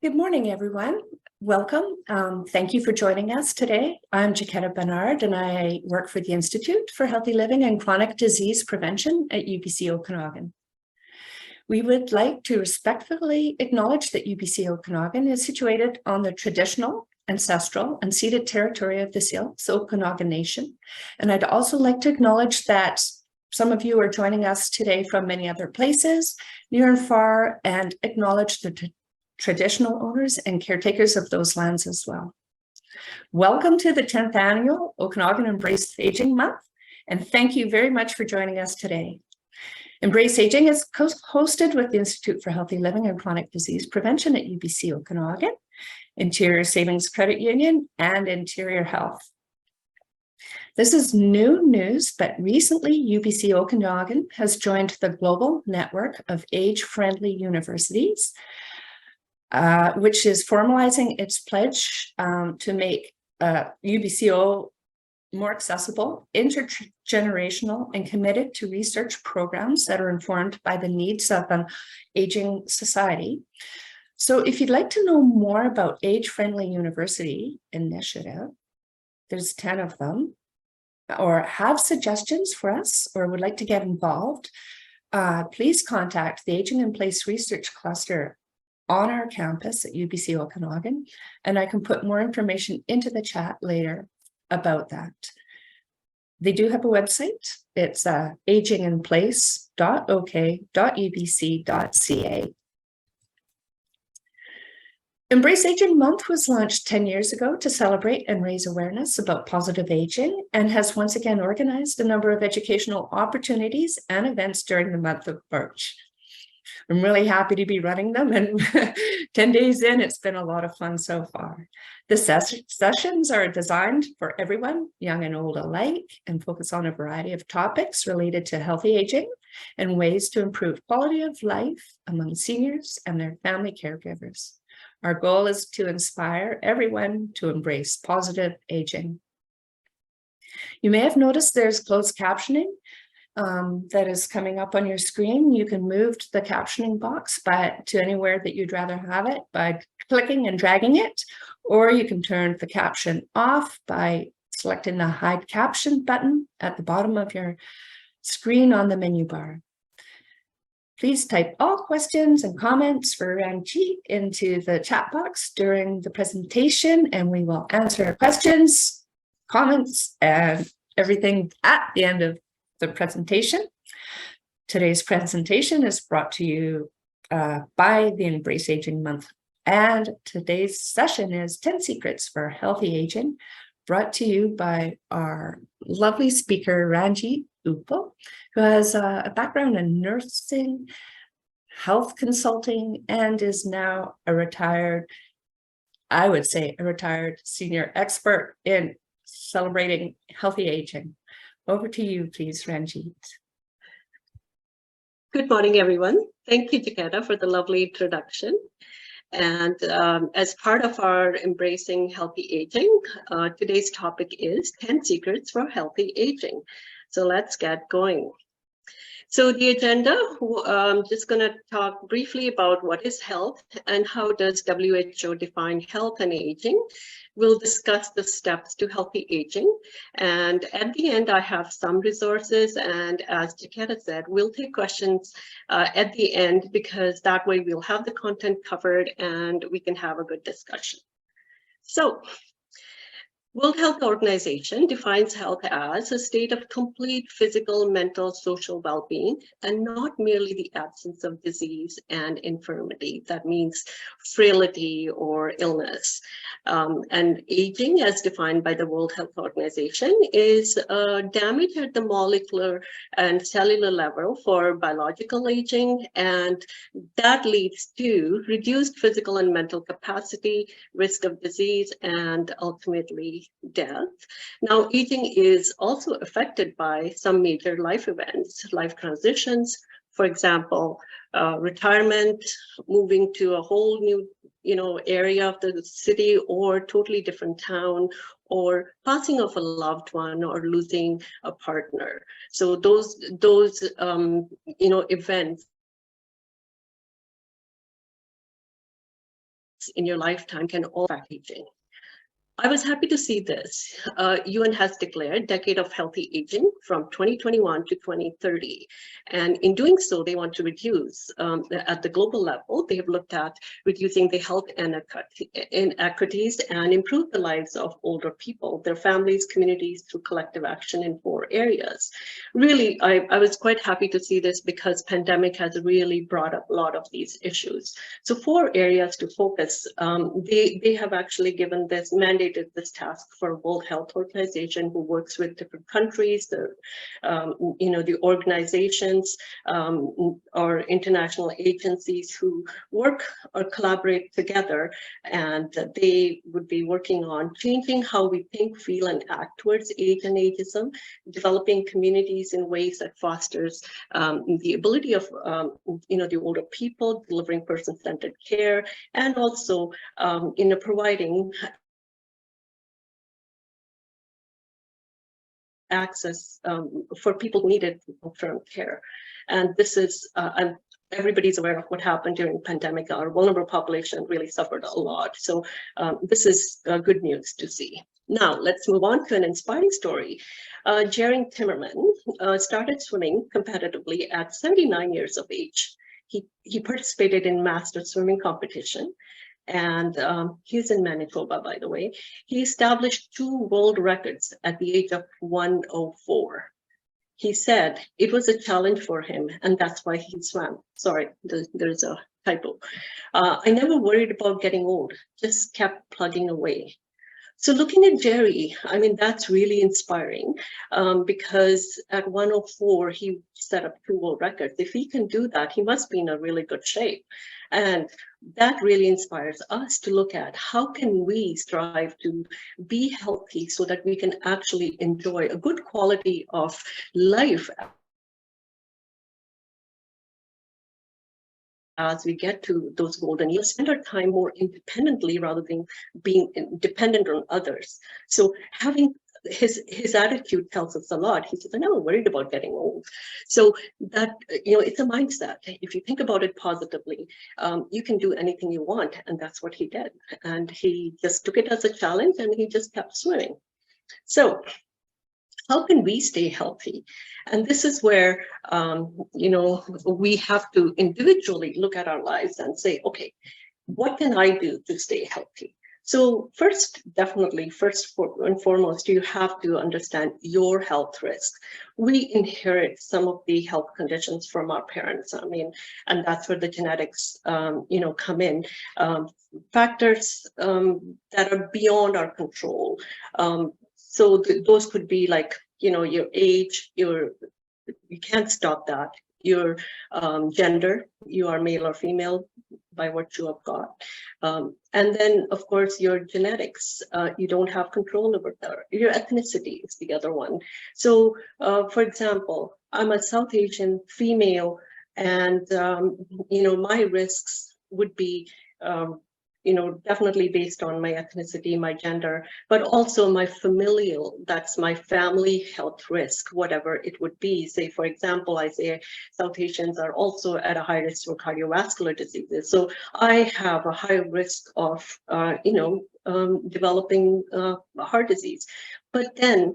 Good morning, everyone. Welcome. Thank you for joining us today. I'm Jaquetta Bernard, and I work for the Institute for Healthy Living and Chronic Disease Prevention at UBC Okanagan. We would like to respectfully acknowledge that UBC Okanagan is situated on the traditional, ancestral, and ceded territory of the Syilx Okanagan Nation. And I'd also like to acknowledge that some of you are joining us today from many other places, near and far, and acknowledge the traditional owners and caretakers of those lands as well. Welcome to the 10th Annual Okanagan Embrace Aging Month, and thank you very much for joining us today. Embrace Aging is hosted with the Institute for Healthy Living and Chronic Disease Prevention at UBC Okanagan, Interior Savings Credit Union, and Interior Health. This is new news, but recently UBC Okanagan has joined the global network of age-friendly universities, which is formalizing its pledge to make UBCO more accessible, intergenerational, and committed to research programs that are informed by the needs of an aging society. So if you'd like to know more about Age-Friendly University Initiative, there's 10 of them, or have suggestions for us, or would like to get involved, please contact the Aging in Place Research Cluster on our campus at UBC Okanagan, and I can put more information into the chat later about that. They do have a website. It's aginginplace.ok.ubc.ca. Embrace Aging Month was launched 10 years ago to celebrate and raise awareness about positive aging, and has once again organized a number of educational opportunities and events during the month of March. I'm really happy to be running them, and 10 days in, it's been a lot of fun so far. The sessions are designed for everyone, young and old alike, and focus on a variety of topics related to healthy aging and ways to improve quality of life among seniors and their family caregivers. Our goal is to inspire everyone to embrace positive aging. You may have noticed there's closed captioning that is coming up on your screen. You can move the captioning box to anywhere that you'd rather have it by clicking and dragging it, or you can turn the caption off by selecting the Hide Caption button at the bottom of your screen on the menu bar. Please type all questions and comments for Ranjit into the chat box during the presentation, and we will answer questions, comments, and everything at the end of the presentation. Today's presentation is brought to you by the Embrace Aging Month, and today's session is 10 Secrets for Healthy Aging, brought to you by our lovely speaker, Ranjit Uppal, who has a background in nursing, health consulting, and is now a retired senior expert in celebrating healthy aging. Over to you, please, Ranjit. Good morning, everyone. Thank you, Jaquetta, for the lovely introduction. And as part of our Embracing Healthy Aging, today's topic is 10 Secrets for Healthy Aging. So let's get going. So the agenda, I'm just going to talk briefly about what is health and how does WHO define health and aging. We'll discuss the steps to healthy aging. And at the end, I have some resources. And as Jaquetta said, we'll take questions at the end, because that way we'll have the content covered and we can have a good discussion. So, World Health Organization defines health as a state of complete physical, mental, social well-being, and not merely the absence of disease and infirmity. That means frailty or illness. And aging, as defined by the World Health Organization, is damage at the molecular and cellular level for biological aging, and that leads to reduced physical and mental capacity, risk of disease, and ultimately death. Now, aging is also affected by some major life events, life transitions, for example, retirement, moving to a whole new area of the city or totally different town, or passing of a loved one or losing a partner. So those events in your lifetime can all affect aging. I was happy to see this. UN has declared Decade of Healthy Aging from 2021 to 2030. And in doing so, they want to reduce, at the global level, they have looked at reducing the health inequities and improve the lives of older people, their families, communities through collective action in 4 areas. Really, I was quite happy to see this because pandemic has really brought up a lot of these issues. So 4 areas to focus. They have actually given this mandate this task for World Health Organization, who works with different countries, the organizations or international agencies who work or collaborate together, and they would be working on changing how we think, feel, and act towards age and ageism, developing communities in ways that fosters the ability of the older people, delivering person-centered care, and also providing access for people who needed long-term care. And this is, everybody's aware of what happened during the pandemic. Our vulnerable population really suffered a lot. So this is good news to see. Now, let's move on to an inspiring story. Jerry Timmerman started swimming competitively at 79 years of age. He participated in master swimming competition. And he's in Manitoba, by the way. He established 2 world records at the age of 104. He said it was a challenge for him, and that's why he swam. Sorry, there's a typo. I never worried about getting old, just kept plugging away. So looking at Jerry, I mean, that's really inspiring because at 104, he set up 2 world records. If he can do that, he must be in a really good shape. And that really inspires us to look at how can we strive to be healthy so that we can actually enjoy a good quality of life as we get to those golden years, spend our time more independently rather than being dependent on others. So having his attitude tells us a lot. He says, I'm never worried about getting old. So that, it's a mindset. If you think about it positively, you can do anything you want. And that's what he did. And he just took it as a challenge and he just kept swimming. So how can we stay healthy? And this is where, we have to individually look at our lives and say, okay, what can I do to stay healthy? So first and foremost, you have to understand your health risk. We inherit some of the health conditions from our parents. I mean, and that's where the genetics, come in. Factors that are beyond our control. So those could be like, your age, you can't stop that. Your gender, you are male or female by what you have got. And then, of course, your genetics, you don't have control over that. Your ethnicity is the other one. So, for example, I'm a South Asian female, and, my risks would be, definitely based on my ethnicity, my gender, but also my familial, that's my family health risk, whatever it would be. Say, for example, I say South Asians are also at a high risk for cardiovascular diseases. So I have a high risk of, developing heart disease. But then,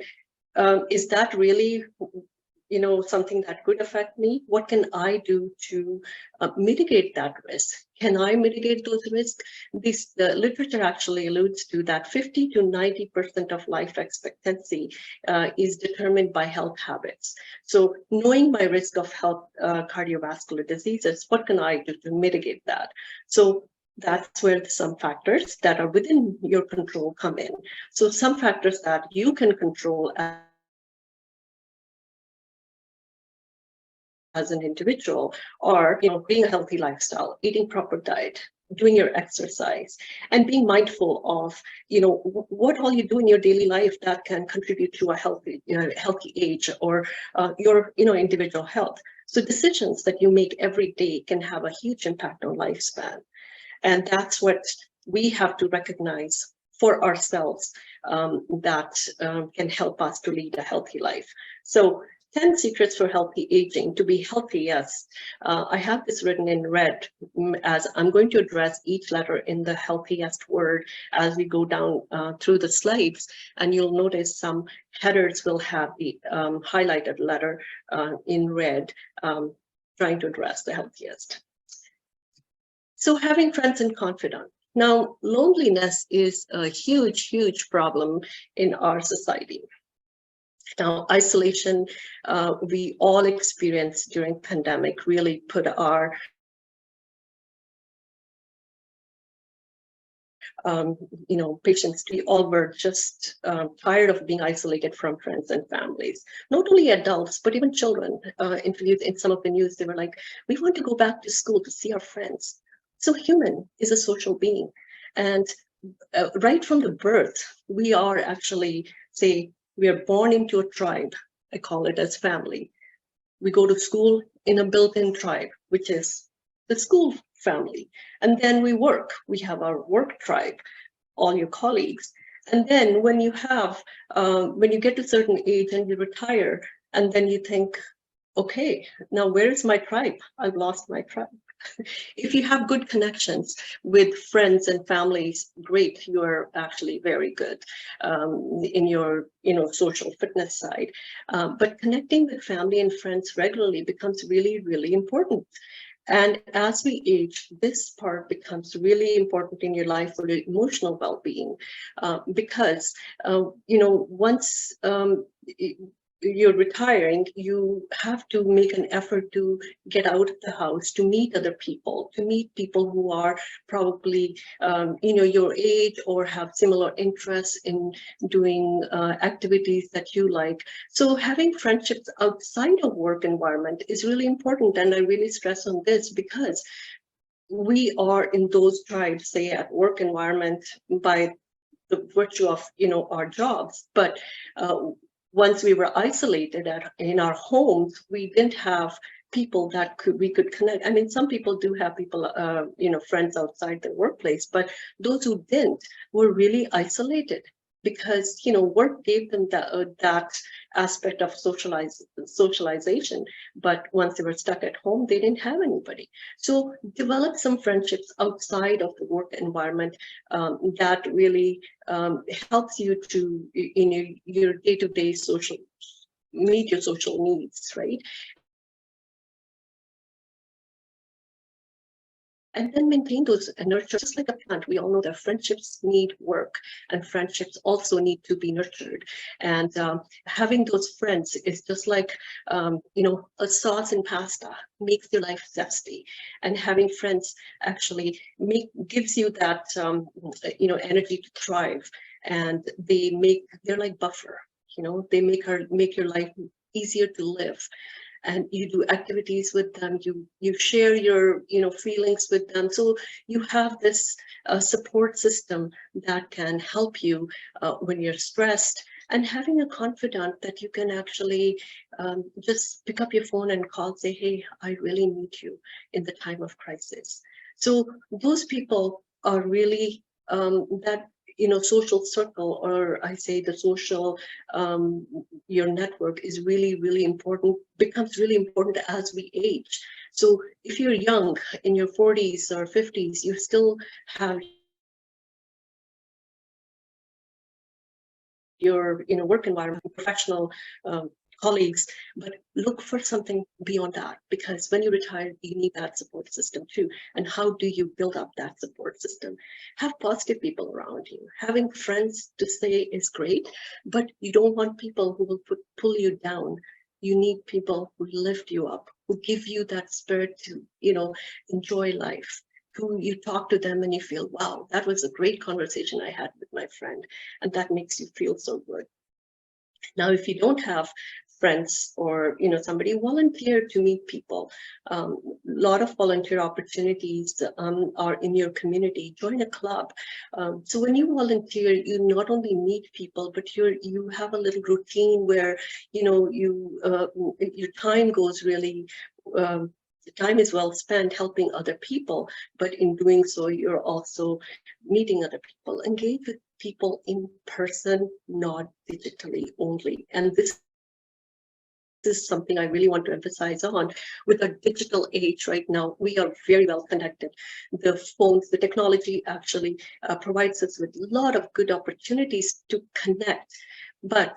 is that really something that could affect me? What can I do to mitigate that risk? Can I mitigate those risks? The literature actually alludes to that 50 to 90% of life expectancy is determined by health habits. So knowing my risk of health cardiovascular diseases, what can I do to mitigate that? So that's where some factors that are within your control come in. So some factors that you can control as an individual, or being a healthy lifestyle, eating proper diet, doing your exercise, and being mindful of what all you do in your daily life that can contribute to a healthy age or your individual health. So decisions that you make every day can have a huge impact on lifespan, and that's what we have to recognize for ourselves that can help us to lead a healthy life. So 10 secrets for healthy aging. To be healthy, yes. I have this written in red as I'm going to address each letter in the healthiest word as we go down through the slides. And you'll notice some headers will have the highlighted letter in red, trying to address the healthiest. So having friends and confidants. Now, loneliness is a huge, huge problem in our society. Now, isolation, we all experienced during pandemic really put our patients, we all were just tired of being isolated from friends and families. Not only adults, but even children. In some of the news, they were like, we want to go back to school to see our friends. So human is a social being. And right from the birth, we are actually, say, we are born into a tribe. I call it as family. We go to school in a built-in tribe, which is the school family. And then we work. We have our work tribe, all your colleagues. And then when you get to a certain age and you retire, and then you think, okay, now where is my tribe? I've lost my tribe. If you have good connections with friends and families, great, you're actually very good in your social fitness side. But connecting with family and friends regularly becomes really, really important. And as we age, this part becomes really important in your life for your emotional well-being, because once you're retiring, you have to make an effort to get out of the house, to meet other people, to meet people who are probably your age or have similar interests in doing activities that you like. So having friendships outside of work environment is really important, and I really stress on this because we are in those tribes, say at work environment, by the virtue of our jobs, but once we were isolated in our homes, we didn't have people that we could connect. I mean, some people do have people, friends outside their workplace, but those who didn't were really isolated because, work gave them that aspect of socialization. But once they were stuck at home, they didn't have anybody. So develop some friendships outside of the work environment that really helps you to, in your day-to-day meet your social needs, right? And then maintain those and nurture, just like a plant. We all know that friendships need work, and friendships also need to be nurtured. And having those friends is just like a sauce in pasta makes your life zesty, and having friends actually gives you that energy to thrive. And they're like buffer. They make your life easier to live. And you do activities with them, you share your feelings with them, so you have this support system that can help you when you're stressed, and having a confidant that you can actually just pick up your phone and call, say, hey, I really need you in the time of crisis. So those people are really that social circle, or I say the social your network is really, really important, becomes really important as we age. So if you're young in your 40s or 50s, you still have your work environment, professional colleagues, but look for something beyond that, because when you retire, you need that support system too. And how do you build up that support system? Have positive people around you. Having friends to say is great, but you don't want people who will pull you down. You need people who lift you up, who give you that spirit to enjoy life, who you talk to them and you feel, wow, that was a great conversation I had with my friend, and that makes you feel so good. Now, if you don't have friends or somebody, volunteer to meet people. A lot of volunteer opportunities are in your community. Join a club. So when you volunteer, you not only meet people, but you have a little routine where your time goes really. The time is well spent helping other people, but in doing so, you're also meeting other people. Engage with people in person, not digitally only. And this is something I really want to emphasize on. With our digital age right now, we are very well connected. The phones, the technology actually provides us with a lot of good opportunities to connect, but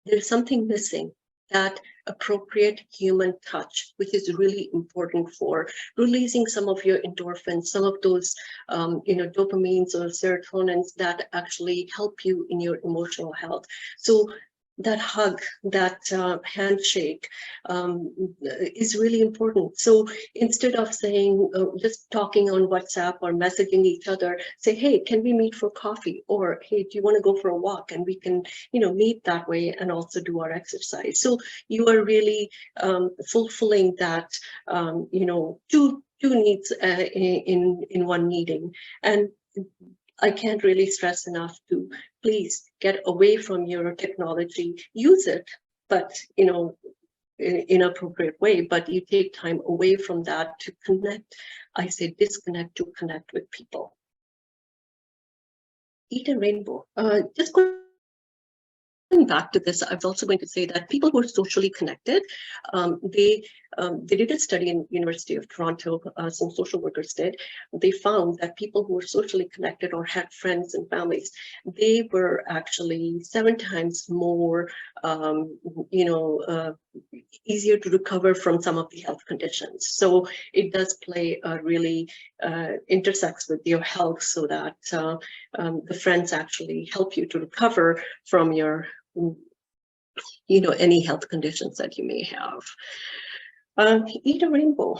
there's something missing, that appropriate human touch, which is really important for releasing some of your endorphins, some of those dopamines or serotonins that actually help you in your emotional health. So that hug, that handshake is really important. So instead of saying, just talking on WhatsApp or messaging each other, say, hey, can we meet for coffee? Or, hey, do you want to go for a walk? And we can, meet that way and also do our exercise. So you are really fulfilling that, two needs in one meeting. And I can't really stress enough to please get away from your technology, use it, but in appropriate way, but you take time away from that to connect. I say disconnect to connect with people. Eat a rainbow. Just going back to this, I was also going to say that people who are socially connected, they did a study in University of Toronto, some social workers did. They found that people who were socially connected or had friends and families, they were actually 7 times more, easier to recover from some of the health conditions. So it does play a really intersects with your health, so that the friends actually help you to recover from your any health conditions that you may have. Eat a rainbow.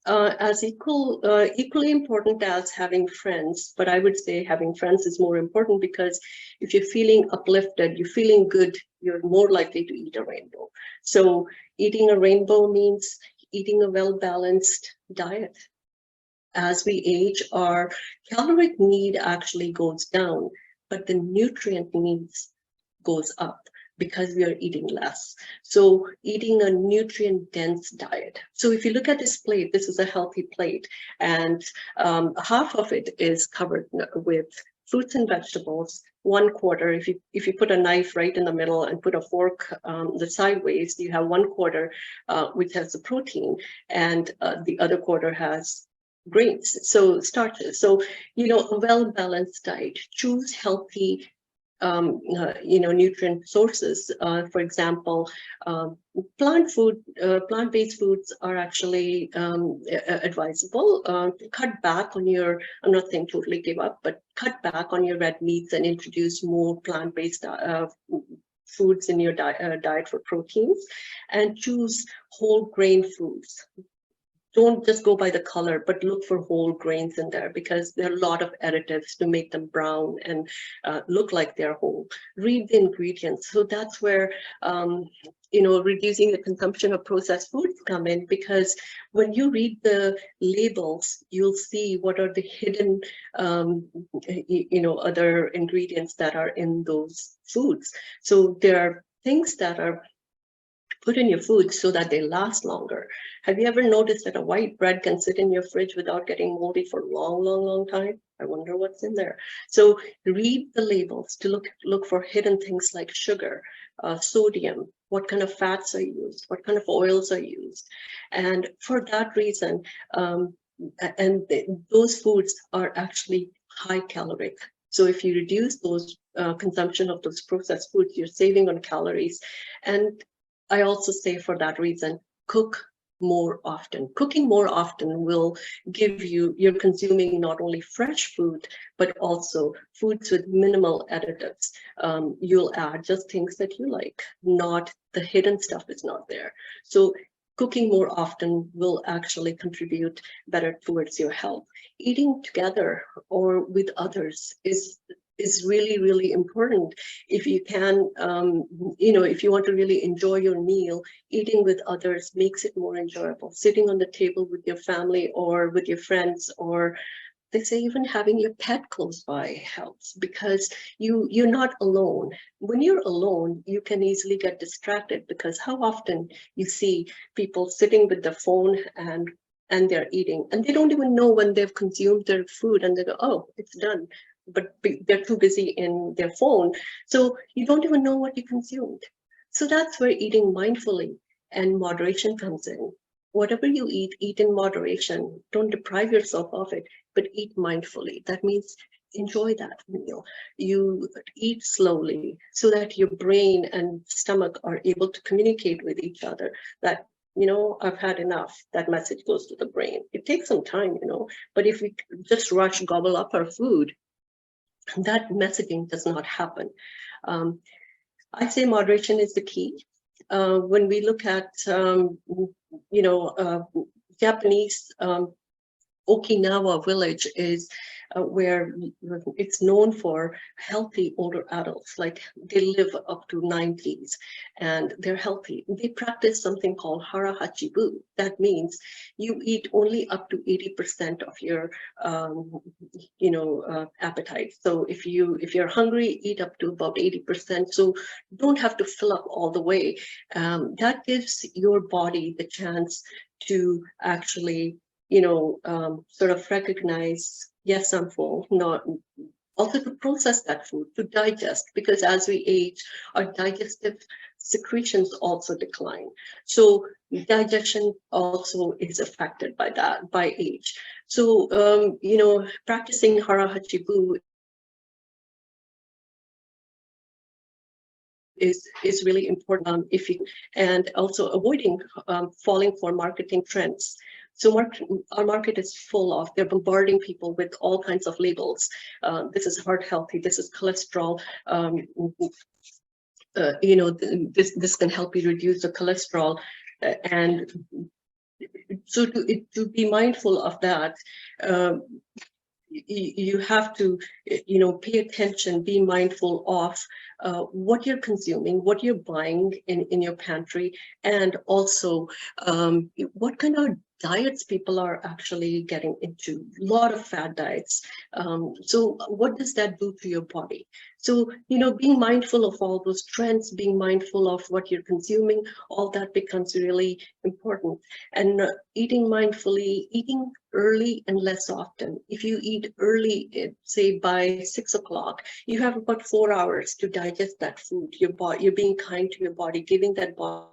As equally important as having friends, but I would say having friends is more important, because if you're feeling uplifted, you're feeling good, you're more likely to eat a rainbow. So eating a rainbow means eating a well-balanced diet. As we age, our caloric need actually goes down, but the nutrient needs goes up because we are eating less. So eating a nutrient-dense diet. So if you look at this plate, this is a healthy plate, and half of it is covered with fruits and vegetables. 1/4, if you put a knife right in the middle and put a fork the sideways, you have 1/4 which has the protein, and the other quarter has grains, so starches. So a well-balanced diet. Choose healthy nutrient sources. For example, plant-based foods are actually advisable. Cut back on your, I'm not saying totally give up, but cut back on your red meats and introduce more plant-based foods in your diet for proteins, and choose whole grain foods. Don't just go by the color, but look for whole grains in there, because there are a lot of additives to make them brown and look like they're whole. Read the ingredients. So that's where, reducing the consumption of processed foods come in, because when you read the labels, you'll see what are the hidden, other ingredients that are in those foods. So there are things that are put in your food so that they last longer. Have you ever noticed that a white bread can sit in your fridge without getting moldy for a long, long, long time? I wonder what's in there. So read the labels to look for hidden things like sugar, sodium, what kind of fats are used, what kind of oils are used. And for that reason, those foods are actually high caloric. So if you reduce those consumption of those processed foods, you're saving on calories. And I also say, for that reason, cook more often. Cooking more often will give you're consuming not only fresh food, but also foods with minimal additives. You'll add just things that you like, not the hidden stuff is not there. So cooking more often will actually contribute better towards your health. Eating together or with others is really, really important. If you can, if you want to really enjoy your meal, eating with others makes it more enjoyable. Sitting on the table with your family or with your friends, or they say even having your pet close by helps, because you're not alone. When you're alone, you can easily get distracted, because how often you see people sitting with the phone and they're eating, and they don't even know when they've consumed their food, and they go, oh, it's done. But they're too busy in their phone. So you don't even know what you consumed. So that's where eating mindfully and moderation comes in. Whatever you eat in moderation. Don't deprive yourself of it, but eat mindfully. That means enjoy that meal. You eat slowly so that your brain and stomach are able to communicate with each other that, I've had enough. That message goes to the brain. It takes some time, but if we just rush, gobble up our food, that messaging does not happen. I say moderation is the key. When we look at, Japanese Okinawa village is where it's known for healthy older adults, like they live up to 90s and they're healthy. They practice something called hara hachibu. That means you eat only up to 80% of your appetite. So if you're hungry, eat up to about 80%. So don't have to fill up all the way. That gives your body the chance to actually sort of recognize, yes, I'm full, not also to process that food, to digest, because as we age, our digestive secretions also decline. So digestion also is affected by that, by age. So, practicing hara hachibu is really important and also avoiding falling for marketing trends. So our market is full of, they're bombarding people with all kinds of labels. This is heart healthy, this is cholesterol, this can help you reduce the cholesterol. And so to be mindful of that, you have to, pay attention, be mindful of what you're consuming, what you're buying in your pantry, and also what kind of diets people are actually getting into. A lot of fad diets. So what does that do to your body? So, being mindful of all those trends, being mindful of what you're consuming, all that becomes really important. And eating mindfully, eating early and less often. If you eat early, say by 6 o'clock, you have about 4 hours to digest that food. You're being kind to your body, giving that body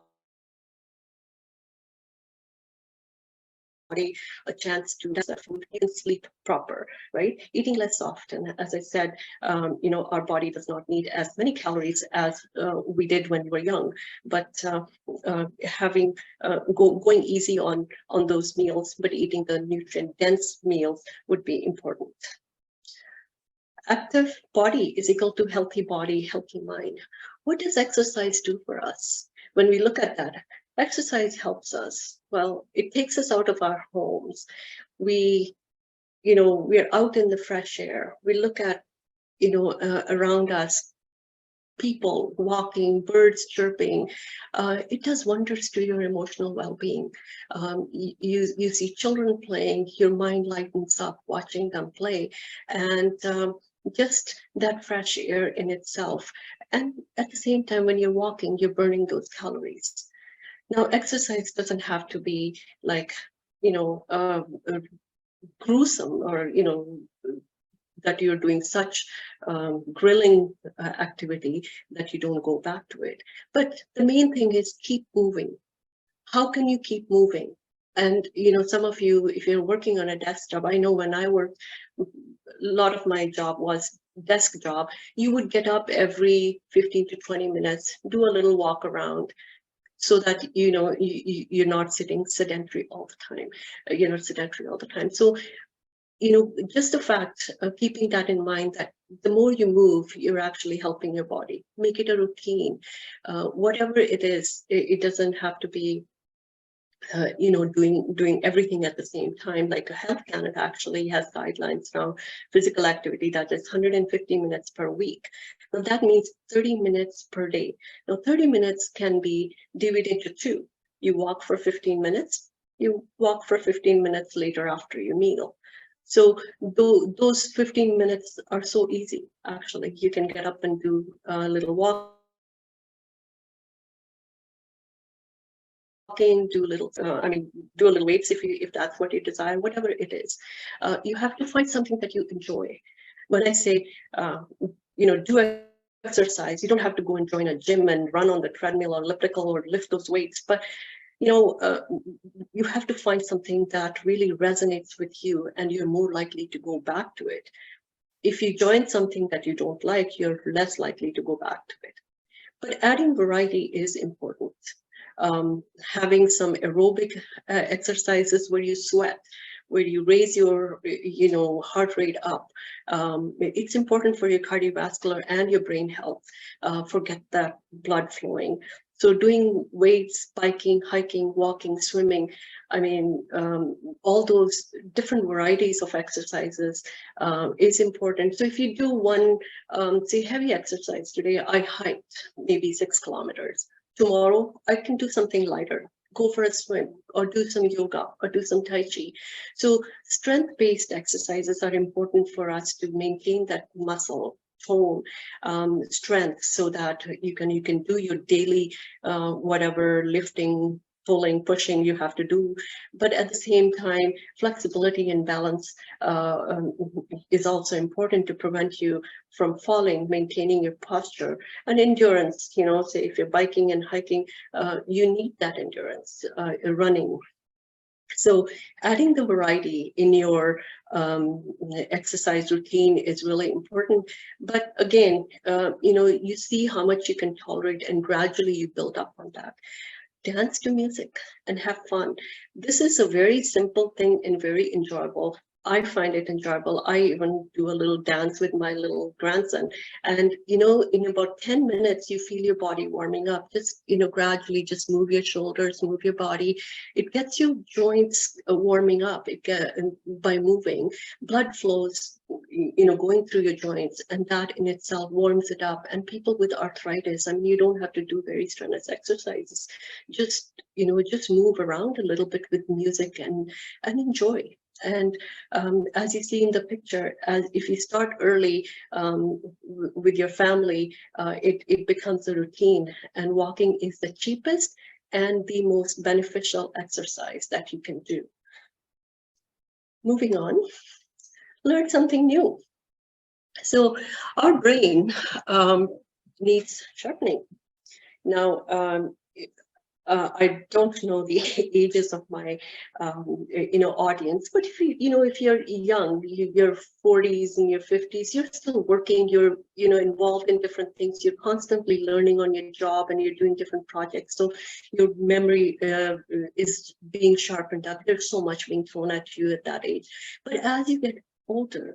a chance to digest that food and sleep proper, right? Eating less often, as I said, our body does not need as many calories as we did when we were young, but going easy on those meals, but eating the nutrient-dense meals would be important. Active body is equal to healthy body, healthy mind. What does exercise do for us? When we look at that, exercise helps us. Well, it takes us out of our homes. We're out in the fresh air. We look at, around us, people walking, birds chirping. It does wonders to your emotional well-being. You see children playing, your mind lightens up watching them play. And just that fresh air in itself. And at the same time, when you're walking, you're burning those calories. Now, exercise doesn't have to be like, gruesome or, that you're doing such grilling activity that you don't go back to it. But the main thing is keep moving. How can you keep moving? And, some of you, if you're working on a desk job, I know when I worked, a lot of my job was desk job. You would get up every 15 to 20 minutes, do a little walk around, so that you're not sitting sedentary all the time. You're not sedentary all the time. So just the fact of keeping that in mind, that the more you move, you're actually helping your body. Make it a routine. Whatever it is, it doesn't have to be doing everything at the same time. Like Health Canada actually has guidelines now, physical activity that is 150 minutes per week. Now that means 30 minutes per day. Now 30 minutes can be divided into two. You walk for 15 minutes, you walk for 15 minutes later after your meal. So those 15 minutes are so easy, actually. You can get up and do a little walk, do a little, do a little weights if that's what you desire, whatever it is. You have to find something that you enjoy. When I say, do exercise, you don't have to go and join a gym and run on the treadmill or elliptical or lift those weights, but you have to find something that really resonates with you, and you're more likely to go back to it. If you join something that you don't like, you're less likely to go back to it. But adding variety is important. Having some aerobic exercises where you sweat, where you raise your, heart rate up. It's important for your cardiovascular and your brain health. Forget that blood flowing. So doing weights, biking, hiking, walking, swimming, all those different varieties of exercises is important. So if you do one, say, heavy exercise today, I hiked maybe 6 kilometers. Tomorrow, I can do something lighter, go for a swim, or do some yoga, or do some Tai Chi. So strength-based exercises are important for us to maintain that muscle tone, strength, so that you can do your daily whatever lifting, pulling, pushing you have to do. But at the same time, flexibility and balance is also important to prevent you from falling, maintaining your posture. And endurance, say if you're biking and hiking, you need that endurance, running. So adding the variety in your exercise routine is really important. But again, you see how much you can tolerate, and gradually you build up on that. Dance to music and have fun. This is a very simple thing and very enjoyable. I find it enjoyable. I even do a little dance with my little grandson. And, in about 10 minutes, you feel your body warming up. Just, gradually just move your shoulders, move your body. It gets your joints warming up by moving. Blood flows, going through your joints, and that in itself warms it up. And people with arthritis, you don't have to do very strenuous exercises. Just move around a little bit with music and enjoy. And as you see in the picture, if you start early with your family, it becomes a routine. And walking is the cheapest and the most beneficial exercise that you can do. Moving on, learn something new. So our brain needs sharpening. Now, I don't know the ages of my, audience, but if you're young, your 40s and your 50s, you're still working, you're, involved in different things, you're constantly learning on your job, and you're doing different projects. So your memory is being sharpened up. There's so much being thrown at you at that age. But as you get older,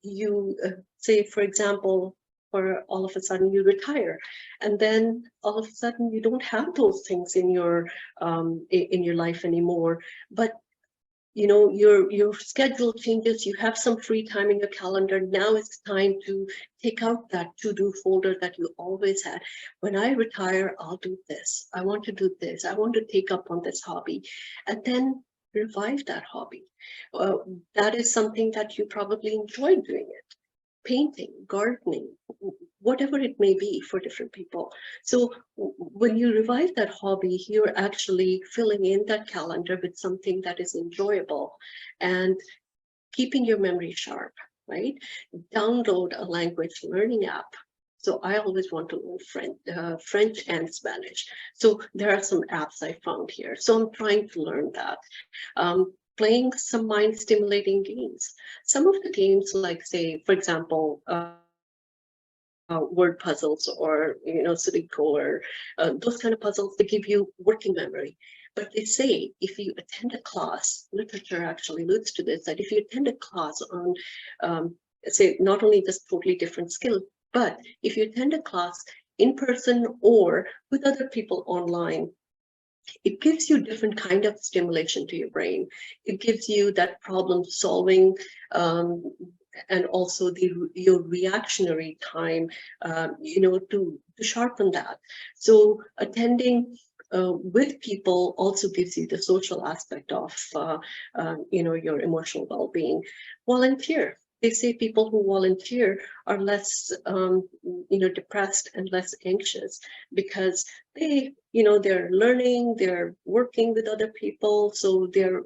you say, for example, or all of a sudden you retire, and then all of a sudden you don't have those things in your life anymore. But your schedule changes, you have some free time in your calendar. Now it's time to take out that to-do folder that you always had. When I retire, I'll do this. I want to do this. I want to take up on this hobby, and then revive that hobby. That is something that you probably enjoyed doing it. Painting, gardening, whatever it may be for different people. So when you revive that hobby, you're actually filling in that calendar with something that is enjoyable and keeping your memory sharp, right? Download a language learning app. So I always want to learn French and Spanish. So there are some apps I found here. So I'm trying to learn that. Playing some mind-stimulating games. Some of the games, like, say, for example, word puzzles, or Sudoku, or those kind of puzzles, they give you working memory. But they say if you attend a class, literature actually alludes to this, that if you attend a class on, say, not only this totally different skill, but if you attend a class in person or with other people online, it gives you different kind of stimulation to your brain. It gives you that problem solving, and also your reactionary time, to sharpen that. So attending with people also gives you the social aspect of, your emotional well-being. Volunteer. They say people who volunteer are less, depressed and less anxious, because they're learning, they're working with other people, so they're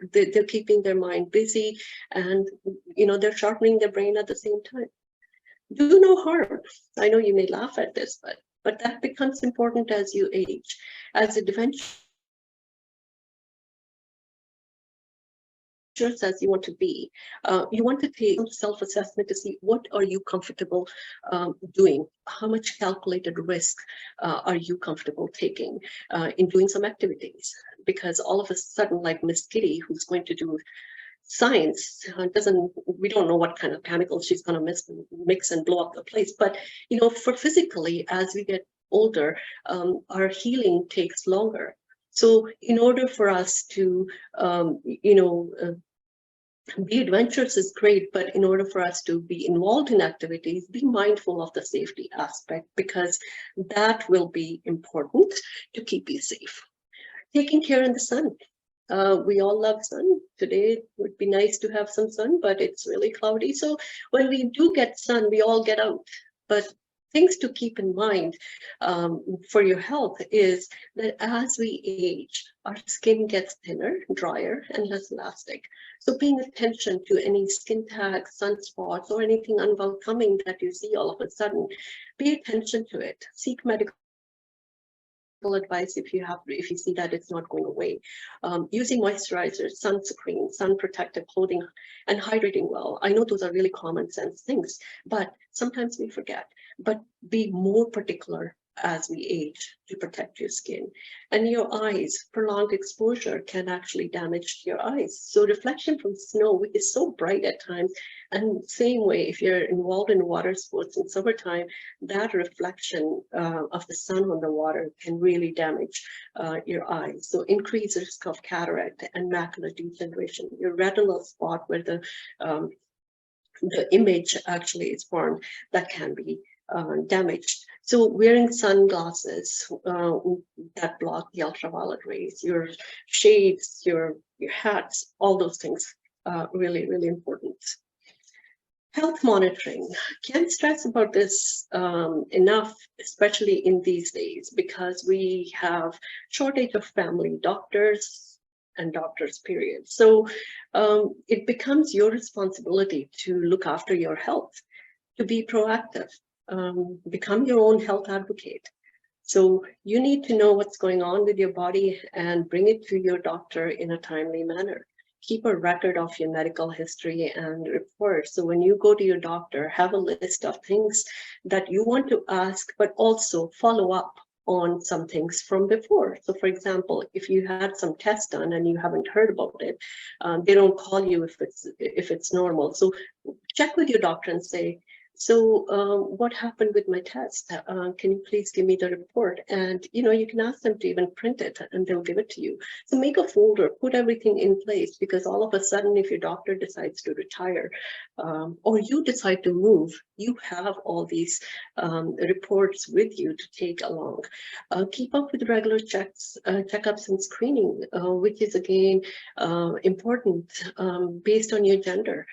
keeping their mind busy, and they're sharpening their brain at the same time. Do no harm. I know you may laugh at this, but that becomes important as you age. As a dementia as you want to be, you want to take some self-assessment to see what are you comfortable doing, how much calculated risk are you comfortable taking in doing some activities, because all of a sudden, like Miss Kitty, who's going to do science, we don't know what kind of chemicals she's going to mix and blow up the place. But for physically, as we get older, our healing takes longer. So in order for us to be adventurous is great, but in order for us to be involved in activities, be mindful of the safety aspect, because that will be important to keep you safe. Taking care in the sun. We all love sun. Today it would be nice to have some sun, but it's really cloudy. So when we do get sun, we all get out. But things to keep in mind for your health is that as we age, our skin gets thinner, drier, and less elastic. So paying attention to any skin tags, sunspots, or anything unwelcoming that you see all of a sudden, pay attention to it. Seek medical advice if you see that it's not going away. Using moisturizers, sunscreen, sun protective clothing, and hydrating well. I know those are really common sense things, but sometimes we forget. But be more particular as we age to protect your skin. And your eyes, prolonged exposure can actually damage your eyes. So reflection from snow, which is so bright at times, and same way if you're involved in water sports in summertime, that reflection of the sun on the water can really damage your eyes. So increase risk of cataract and macular degeneration. Your retinal spot where the image actually is formed, that can be damaged. So wearing sunglasses that block the ultraviolet rays, your shades, your hats, all those things, really, really important. Health monitoring. Can't stress about this enough, especially in these days, because we have shortage of family doctors and doctors, period. So it becomes your responsibility to look after your health, to be proactive. Become your own health advocate. So you need to know what's going on with your body and bring it to your doctor in a timely manner. Keep a record of your medical history and reports. So when you go to your doctor, have a list of things that you want to ask, but also follow up on some things from before. So for example, if you had some tests done and you haven't heard about it, they don't call you if it's normal. So check with your doctor and say, so what happened with my test? Can you please give me the report? And you can ask them to even print it and they'll give it to you. So make a folder, put everything in place, because all of a sudden, if your doctor decides to retire or you decide to move, you have all these reports with you to take along. Keep up with regular checkups and screening, which is again important based on your gender.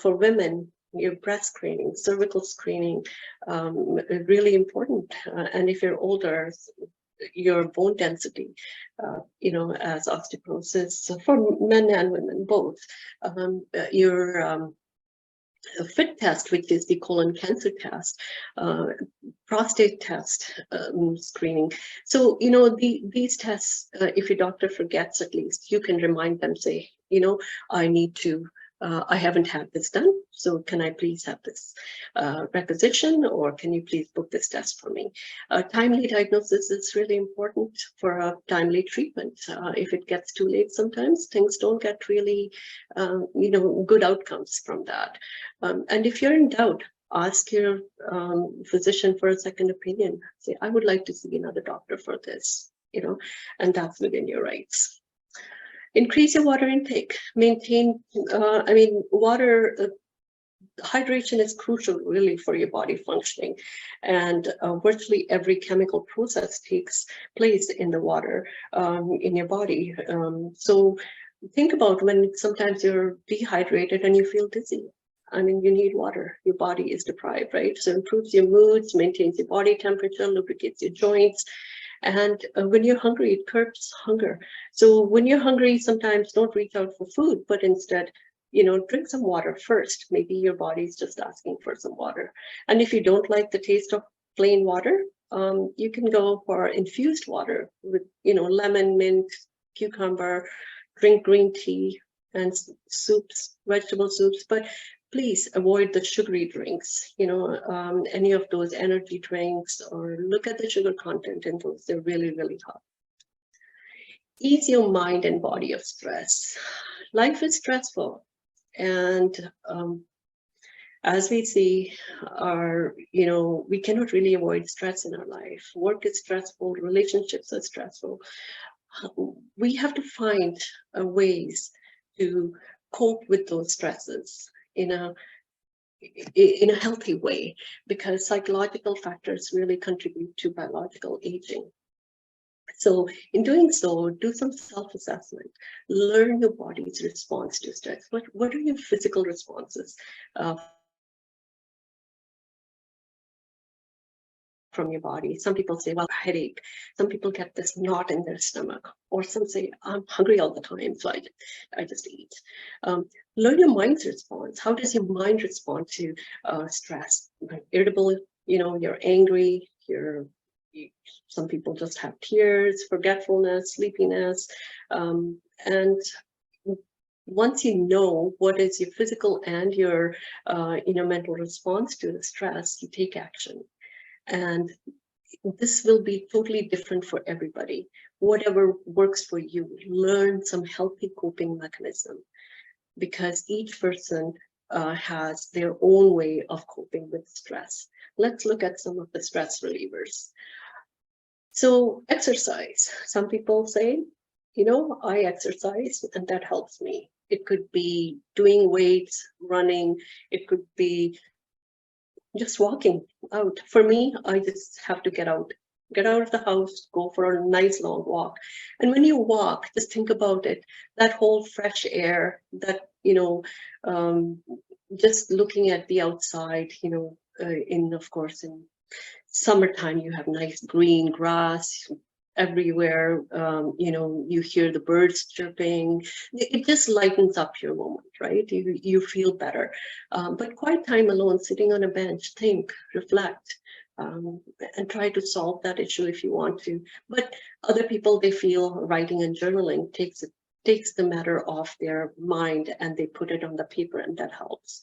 For women, your breast screening, cervical screening, really important. And if you're older, your bone density, as osteoporosis, so for men and women both. Your FIT test, which is the colon cancer test, prostate test screening. So, these tests, if your doctor forgets, at least you can remind them, say, I need to, I haven't had this done, so can I please have this requisition, or can you please book this test for me? Timely diagnosis is really important for a timely treatment. If it gets too late, sometimes things don't get really, good outcomes from that. And if you're in doubt, ask your physician for a second opinion. Say, I would like to see another doctor for this, and that's within your rights. Increase your water intake, maintain, water, hydration is crucial really for your body functioning, and virtually every chemical process takes place in the water in your body. So think about when sometimes you're dehydrated and you feel dizzy. You need water, your body is deprived, right? So improves your moods, maintains your body temperature, lubricates your joints. And when you're hungry, it curbs hunger. So when you're hungry, sometimes don't reach out for food, but instead, drink some water first. Maybe your body's just asking for some water. And if you don't like the taste of plain water, you can go for infused water with, lemon, mint, cucumber, drink green tea, and soups, vegetable soups, but please avoid the sugary drinks, any of those energy drinks, or look at the sugar content in those. They're really, really hot. Ease your mind and body of stress. Life is stressful. And as we see, we cannot really avoid stress in our life. Work is stressful, relationships are stressful. We have to find ways to cope with those stresses in a healthy way, because psychological factors really contribute to biological aging. So in doing so, do some self-assessment, learn your body's response to stress. What are your physical responses from your body? Some people say, well, headache. Some people get this knot in their stomach, or some say, I'm hungry all the time, so I just eat. Learn your mind's response. How does your mind respond to stress? Irritable, you're angry, some people just have tears, forgetfulness, sleepiness, and once you know what is your physical and your mental response to the stress, you take action. And this will be totally different for everybody. Whatever works for you, learn some healthy coping mechanism, because each person has their own way of coping with stress. Let's look at some of the stress relievers. So exercise. Some people say, I exercise and that helps me. It could be doing weights, running. It could be just walking out. For me, I just have to get out of the house, go for a nice long walk. And when you walk, just think about it, that whole fresh air, that, just looking at the outside, of course, in summertime, you have nice green grass everywhere. You hear the birds chirping. It just lightens up your moment, right? You feel better. But quiet time alone, sitting on a bench, think, reflect, and try to solve that issue if you want to. But other people, they feel writing and journaling takes the matter off their mind, and they put it on the paper, and that helps.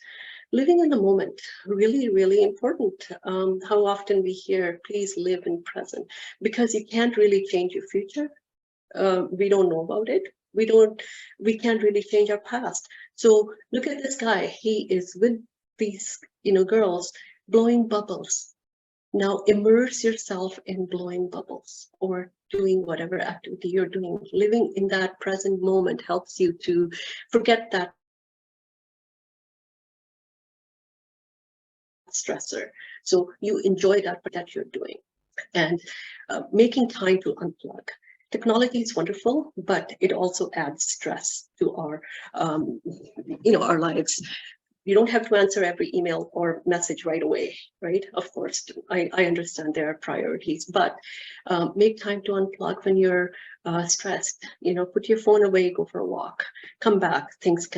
Living in the moment, really, really important. How often we hear, please live in present, because you can't really change your future. We don't know about it. We can't really change our past. So look at this guy. He is with these, girls blowing bubbles. Now immerse yourself in blowing bubbles or doing whatever activity you're doing. Living in that present moment helps you to forget that stressor. So you enjoy that you're doing, and making time to unplug. Technology is wonderful, but it also adds stress to our lives. You don't have to answer every email or message right away, right? Of course, I understand there are priorities, but make time to unplug when you're stressed. Put your phone away, go for a walk, come back. Things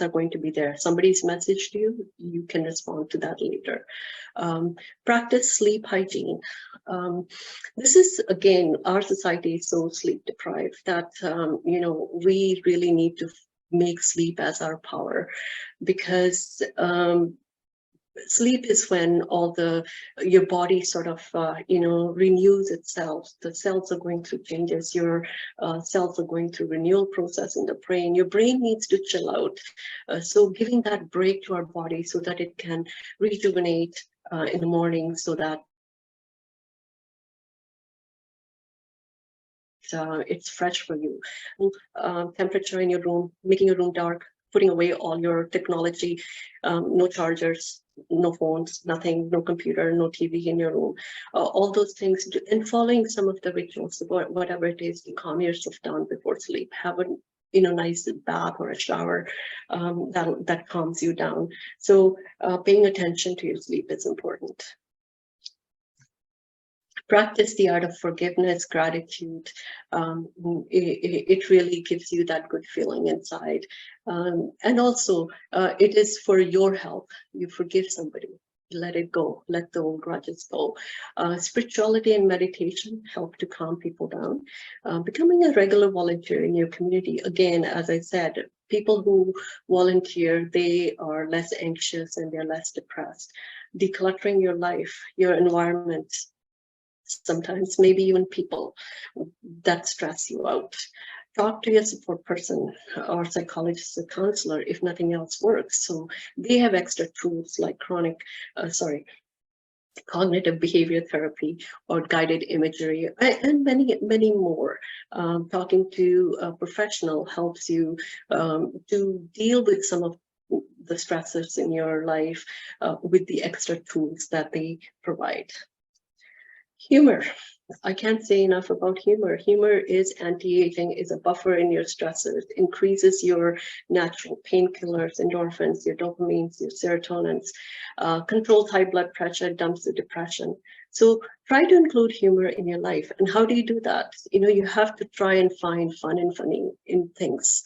are going to be there. Somebody's messaged you, you can respond to that later. Practice sleep hygiene. This is, again, our society is so sleep deprived that we really need to make sleep as our power, because sleep is when your body sort of renews itself. The cells are going through changes. Your cells are going through renewal process in the brain. Your brain needs to chill out. So giving that break to our body so that it can rejuvenate in the morning, so that it's fresh for you. Temperature in your room, making your room dark, putting away all your technology, no chargers, no phones, nothing, no computer, no TV in your room, all those things, and following some of the rituals, whatever it is, to calm yourself down before sleep. Have a nice bath or a shower that calms you down. So paying attention to your sleep is important. Practice the art of forgiveness, gratitude. It really gives you that good feeling inside. And also, it is for your health. You forgive somebody, let it go, let the old grudges go. Spirituality and meditation help to calm people down. Becoming a regular volunteer in your community. Again, as I said, People who volunteer, they are less anxious and they're less depressed. Decluttering your life, your environment, sometimes maybe even people that stress you out. Talk to your support person or psychologist or counselor if nothing else works. So they have extra tools like cognitive behavior therapy or guided imagery and many more. Talking to a professional helps you to deal with some of the stressors in your life with the extra tools that they provide. Humor. I can't say enough about humor. Humor is anti-aging, is a buffer in your stressors, increases your natural painkillers, endorphins, your dopamines, your serotonins, controls high blood pressure, dumps the depression. So try to include humor in your life. And how do you do that? You have to try and find fun and funny in things.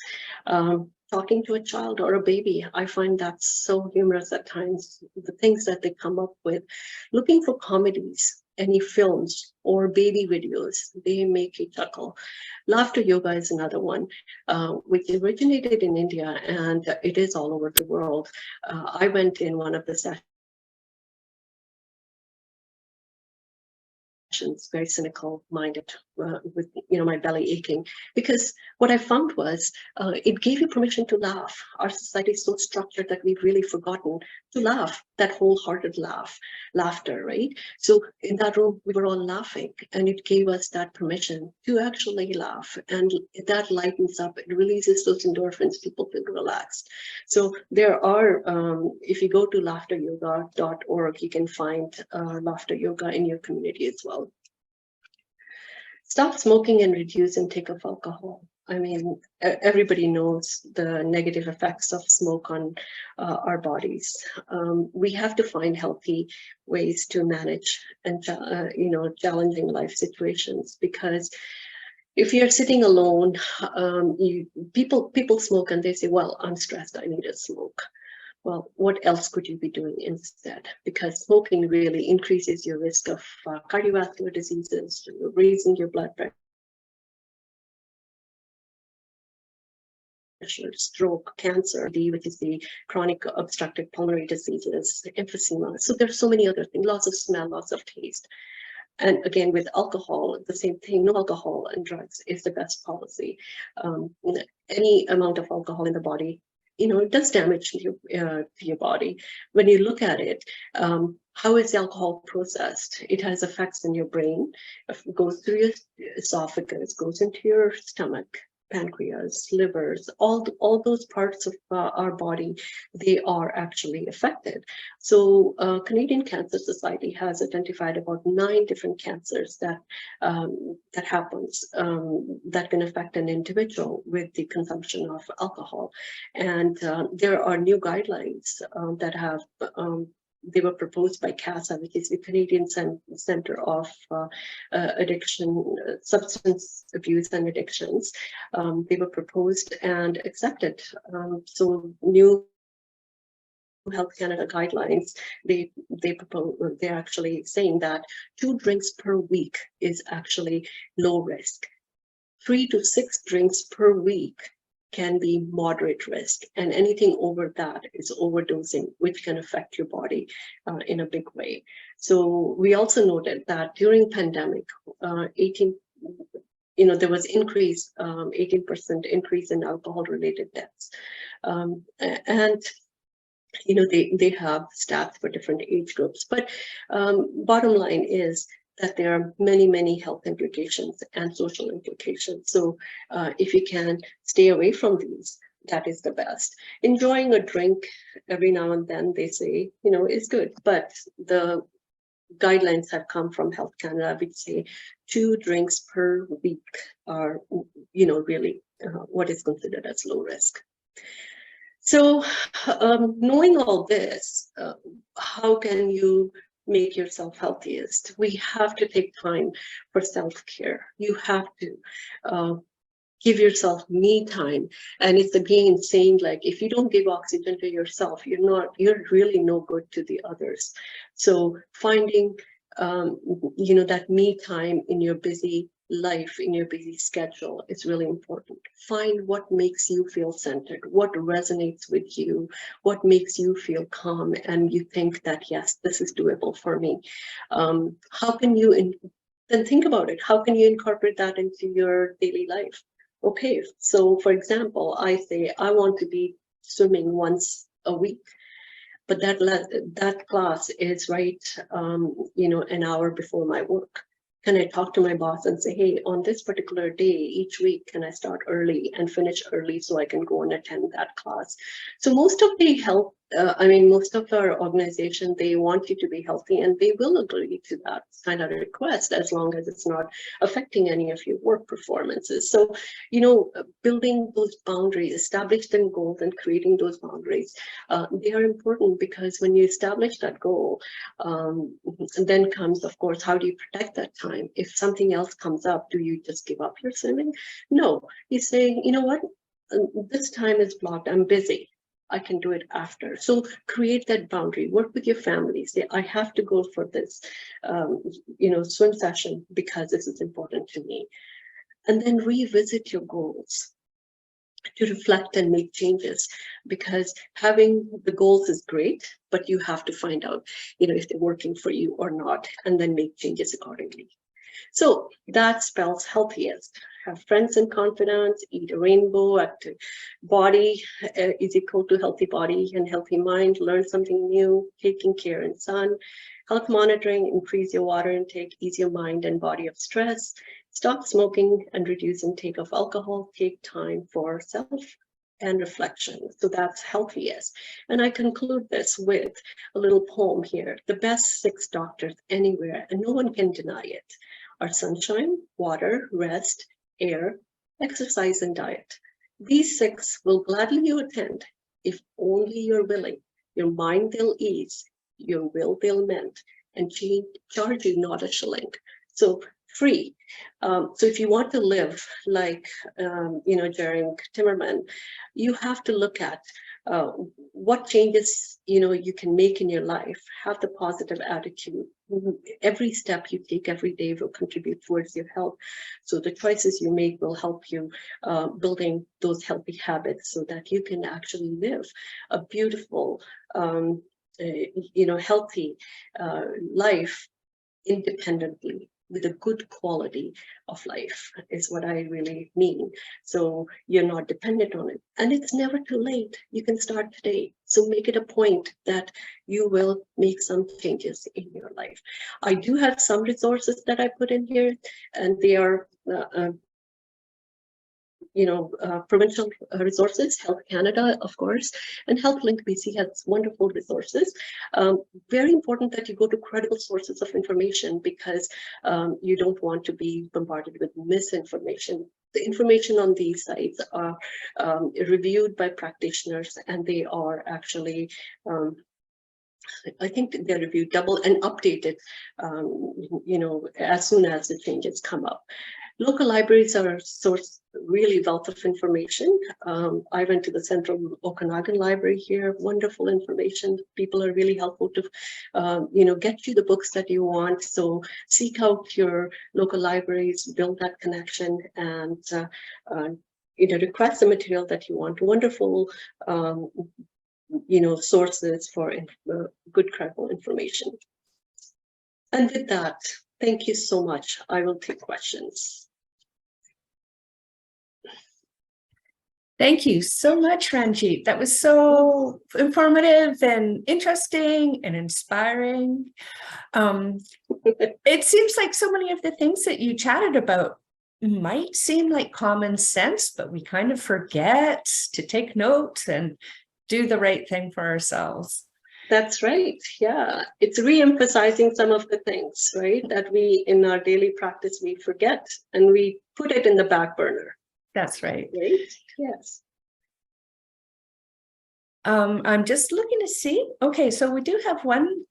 Talking to a child or a baby, I find that so humorous at times, the things that they come up with. Looking for comedies, any films or baby videos, they make you chuckle. Laughter yoga is another one, which originated in India and it is all over the world. I went in one of the sessions, very cynical minded, with my belly aching, because what I found was it gave you permission to laugh. Our society is so structured that we've really forgotten to laugh, that wholehearted laughter, right? So in that room we were all laughing and it gave us that permission to actually laugh, and that lightens up, it releases those endorphins, people feel relaxed. So there are, if you go to laughteryoga.org, you can find laughter yoga in your community as well. Stop smoking and reduce intake of alcohol. I mean, everybody knows the negative effects of smoke on our bodies. We have to find healthy ways to manage and challenging life situations, because if you're sitting alone, people smoke and they say, well, I'm stressed, I need a smoke. Well, what else could you be doing instead? Because smoking really increases your risk of cardiovascular diseases, raising your blood pressure, stroke, cancer, which is the chronic obstructive pulmonary diseases, emphysema. So there's so many other things, lots of smell, lots of taste. And again, with alcohol, the same thing, no alcohol and drugs is the best policy. Any amount of alcohol in the body, it does damage to your body. When you look at it, how is alcohol processed? It has effects in your brain. It goes through your esophagus, goes into your stomach, pancreas, livers, all those parts of our body, they are actually affected. So Canadian Cancer Society has identified about 9 different cancers that happens that can affect an individual with the consumption of alcohol. And there are new guidelines that have they were proposed by CASA, which is the Canadian Center of Substance Abuse and Addictions. They were proposed and accepted. So new Health Canada guidelines, they're actually saying that 2 drinks per week is actually low risk. 3 to 6 drinks per week can be moderate risk, and anything over that is overdosing, which can affect your body in a big way. So we also noted that during pandemic, there was 18% increase in alcohol-related deaths, and they have stats for different age groups. But bottom line is that there are many health implications and social implications. So if you can stay away from these, that is the best. Enjoying a drink every now and then, they say, is good. But the guidelines have come from Health Canada, which say 2 drinks per week are, really what is considered as low risk. So knowing all this, how can you make yourself healthiest? We have to take time for self-care. You have to give yourself me time. And it's again saying, like, if you don't give oxygen to yourself, you're really no good to the others. So finding that me time in your busy life in your busy schedule is really important. Find what makes you feel centered, what resonates with you, what makes you feel calm, and you think that, yes, this is doable for me. How can you, then think about it, how can you incorporate that into your daily life? Okay, so for example, I say I want to be swimming once a week, but that class is right, an hour before my work. Can I talk to my boss and say, hey, on this particular day each week, can I start early and finish early so I can go and attend that class? So most of the most of our organization, they want you to be healthy, and they will agree to that kind of request as long as it's not affecting any of your work performances. So, building those boundaries, establishing goals and creating those boundaries, they are important, because when you establish that goal, then comes, of course, how do you protect that time? If something else comes up, do you just give up your swimming? No, you say, you know what, this time is blocked, I'm busy, I can do it after. So create that boundary, work with your family, say, I have to go for this, swim session because this is important to me. And then revisit your goals to reflect and make changes, because having the goals is great, but you have to find out, if they're working for you or not, and then make changes accordingly. So that spells healthiest. Have friends and confidence, eat a rainbow, active body is equal to healthy body and healthy mind, learn something new, taking care in sun, health monitoring, increase your water intake, ease your mind and body of stress, stop smoking and reduce intake of alcohol, take time for self and reflection. So that's healthiest. And I conclude this with a little poem here. The best 6 doctors anywhere, and no one can deny it, are sunshine, water, rest, air, exercise, and diet. These 6 will gladly you attend if only you're willing. Your mind they'll ease, your will they'll mend, and charge you not a shilling. So free. So if you want to live like, Jerry Timmerman, you have to look at what changes, you can make in your life. Have the positive attitude. Every step you take every day will contribute towards your health. So the choices you make will help you building those healthy habits so that you can actually live a beautiful, healthy life independently, with a good quality of life, is what I really mean. So you're not dependent on it, and it's never too late. You can start today. So make it a point that you will make some changes in your life. I do have some resources that I put in here, and they are provincial resources, Health Canada, of course, and HealthLink BC has wonderful resources. Very important that you go to credible sources of information, because you don't want to be bombarded with misinformation. The information on these sites are reviewed by practitioners, and they are actually I think they're reviewed double and updated, as soon as the changes come up. Local libraries are a source, really wealth of information. I went to the Central Okanagan Library here, wonderful information. People are really helpful to, get you the books that you want. So seek out your local libraries, build that connection, and request the material that you want. Wonderful sources for good, credible information. And with that, thank you so much. I will take questions. Thank you so much, Ranjit. That was so informative and interesting and inspiring. It seems like so many of the things that you chatted about might seem like common sense, but we kind of forget to take notes and do the right thing for ourselves. That's right. Yeah. It's re-emphasizing some of the things, right, that we in our daily practice, we forget and we put it in the back burner. That's right. Right? Yes. I'm just looking to see. Okay, so we do have one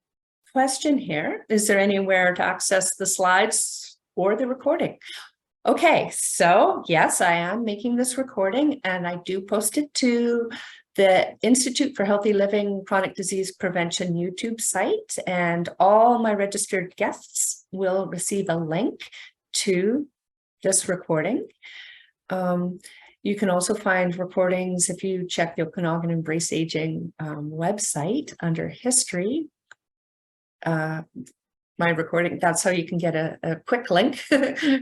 question here. Is there anywhere to access the slides or the recording? Okay, so yes, I am making this recording, and I do post it to the Institute for Healthy Living Chronic Disease Prevention YouTube site, and all my registered guests will receive a link to this recording. You can also find recordings if you check the Okanagan Embrace Aging website under history. My recording, that's how you can get a quick link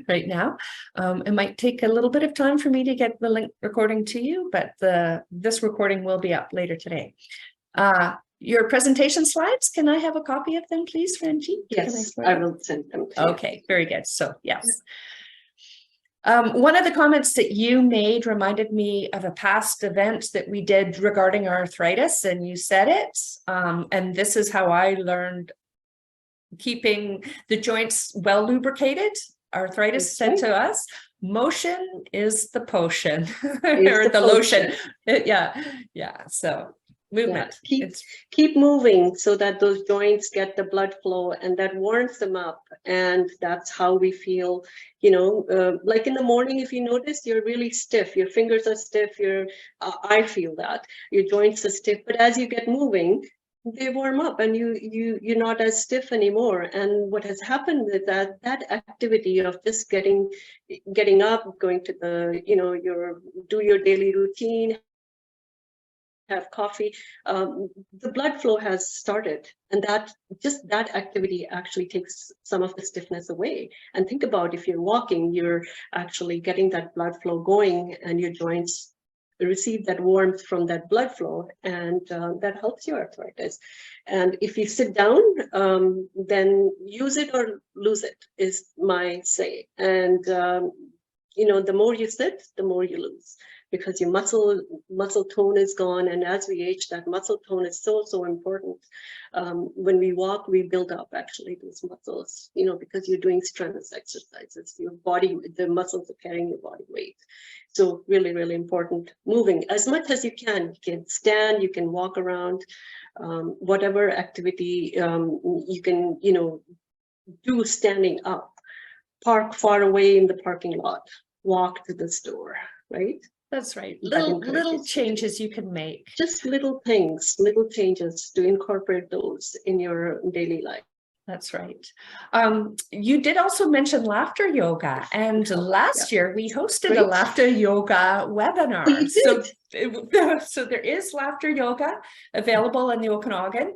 right now. It might take a little bit of time for me to get the link recording to you, but this recording will be up later today. Your presentation slides, can I have a copy of them, please, Ranjit? Yes, I will send them to you. Okay, very good. So, yes. One of the comments that you made reminded me of a past event that we did regarding arthritis, and you said it. And this is how I learned keeping the joints well lubricated. Arthritis said to us, motion is the potion, or the lotion. Yeah. So movement. Keep moving so that those joints get the blood flow, and that warms them up. And that's how we feel, like in the morning, if you notice, you're really stiff, your fingers are stiff, I feel that your joints are stiff, but as you get moving, they warm up and you're not as stiff anymore. And what has happened is that activity of just getting up, going to do your daily routine, have coffee, the blood flow has started, and that activity actually takes some of the stiffness away. And think about, if you're walking, you're actually getting that blood flow going, and your joints receive that warmth from that blood flow, and that helps your arthritis. And if you sit down, then use it or lose it, is my say. And the more you sit, the more you lose, because your muscle tone is gone. And as we age, that muscle tone is so important. When we walk, we build up actually those muscles, because you're doing strength exercises. Your body, the muscles are carrying your body weight. So really, really important. Moving as much as you can. You can stand, you can walk around, whatever activity you can, do standing up. Park far away in the parking lot. Walk to the store, right? That's right. Little changes you can make. Just little things, little changes to incorporate those in your daily life. That's right. You did also mention laughter yoga, and last year we hosted a laughter yoga webinar. So there is laughter yoga available in the Okanagan,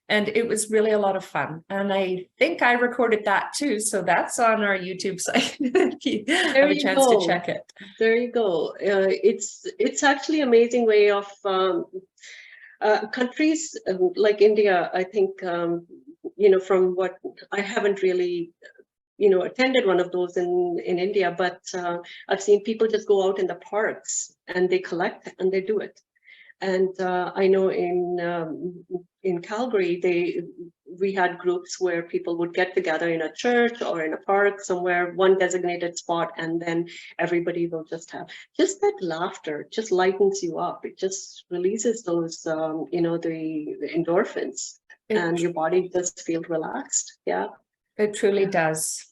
and it was really a lot of fun. And I think I recorded that too, so that's on our YouTube site. If you have a chance to check it. There you go. It's actually an amazing way of countries like India. I think. From what I haven't really, attended one of those in India, but I've seen people just go out in the parks and they collect and they do it. And I know in Calgary, we had groups where people would get together in a church or in a park somewhere, one designated spot, and then everybody will just have that laughter, just lightens you up. It just releases those, the endorphins. And your body does feel relaxed. Yeah, it truly does.